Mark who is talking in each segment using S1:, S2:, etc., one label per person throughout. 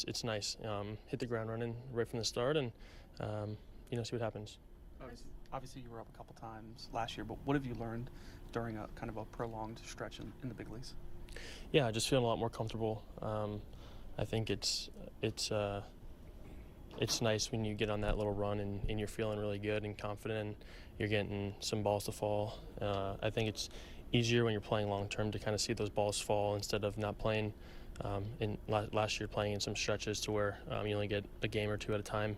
S1: it's nice. Hit the ground running right from the start, and see what happens.
S2: Obviously, you were up a couple times last year, but what have you learned during a kind of a prolonged stretch in the big leagues?
S1: Yeah, just feeling a lot more comfortable. I think it's nice when you get on that little run and you're feeling really good and confident and you're getting some balls to fall. I think it's easier when you're playing long term to kind of see those balls fall instead of not playing. Last year playing in some stretches to where you only get a game or two at a time.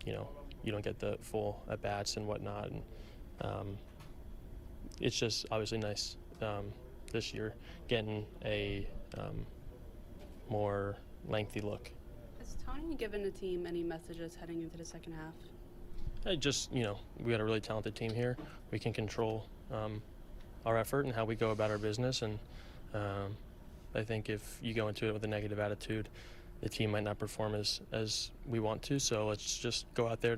S1: You don't get the full at bats and whatnot, and it's just obviously nice this year getting a more lengthy look.
S3: Has Tony given the team any messages heading into the second half?
S1: We got a really talented team here. We can control our effort and how we go about our business, and I think if you go into it with a negative attitude, the team might not perform as we want to. So let's just go out there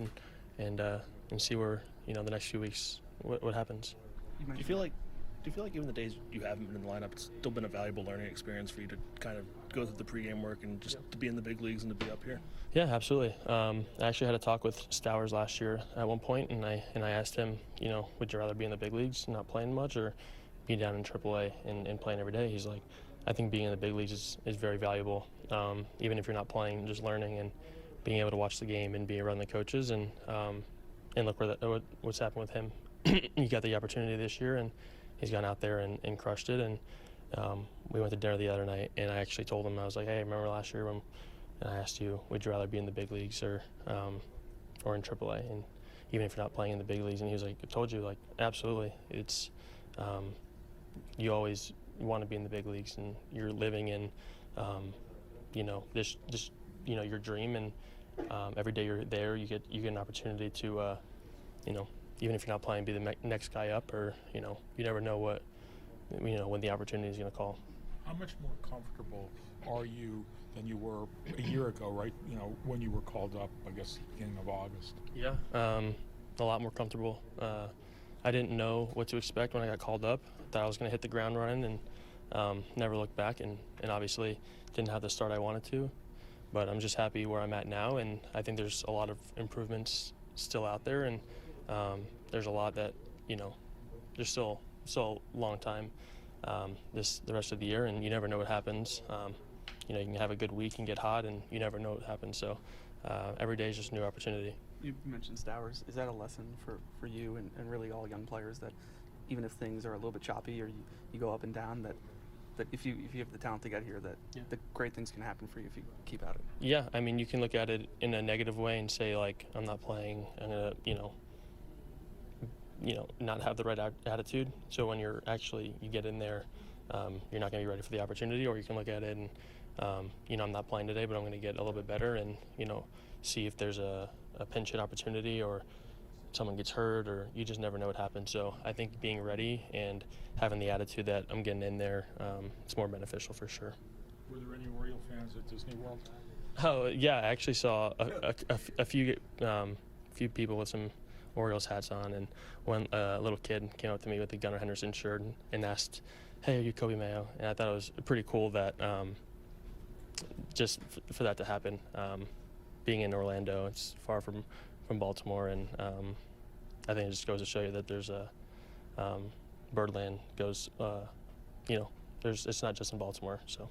S1: and see where the next few weeks what happens.
S4: Do you feel like even the days you haven't been in the lineup, it's still been a valuable learning experience for you to kind of go through the pregame work and just to be in the big leagues and to be up here?
S1: Yeah, absolutely. I actually had a talk with Stowers last year at one point, and I asked him, would you rather be in the big leagues, not playing much, or be down in AAA and playing every day? He's like, I think being in the big leagues is very valuable, even if you're not playing, just learning and being able to watch the game and be around the coaches and look what's happened with him. He got the opportunity this year, and he's gone out there and crushed it. And we went to dinner the other night, and I actually told him, I was like, hey, remember last year when I asked you, would you rather be in the big leagues or in AAA? And even if you're not playing in the big leagues, and he was like, I told you, like, absolutely. It's you always want to be in the big leagues, and you're living in this your dream, and every day you're there, you get an opportunity to even if you're not playing, be the next guy up, or you never know when the opportunity is going to call.
S5: How much more comfortable are you than you were a year ago, right? When you were called up, I guess, beginning of August.
S1: Yeah, a lot more comfortable. I didn't know what to expect when I got called up. I thought I was going to hit the ground running and never look back, and obviously didn't have the start I wanted to. But I'm just happy where I'm at now, and I think there's a lot of improvements still out there, and there's a lot that there's still a long time the rest of the year, and you never know what happens. You can have a good week and get hot, and you never know what happens. So every day is just a new opportunity.
S2: You mentioned Stowers. Is that a lesson for you and really all young players, that even if things are a little bit choppy or you go up and down, that if you have the talent to get here, that the great things can happen for you if you keep at it?
S1: Yeah, I mean, you can look at it in a negative way and say, like, I'm not playing, I'm gonna not have the right attitude. So when you get in there, you're not going to be ready for the opportunity. Or you can look at it and I'm not playing today, but I'm going to get a little bit better and see if there's a pinch hit opportunity or someone gets hurt, or you just never know what happens. So I think being ready and having the attitude that I'm getting in there, it's more beneficial for sure.
S5: Were there any Oriole fans at Disney World?
S1: Oh yeah, I actually saw a few people with some Orioles hats on, and one little kid came up to me with the Gunnar Henderson shirt and asked, hey, are you Coby Mayo? And I thought it was pretty cool that just for that to happen. Being in Orlando, it's far from Baltimore, and I think it just goes to show you that there's a Birdland goes, it's not just in Baltimore, so.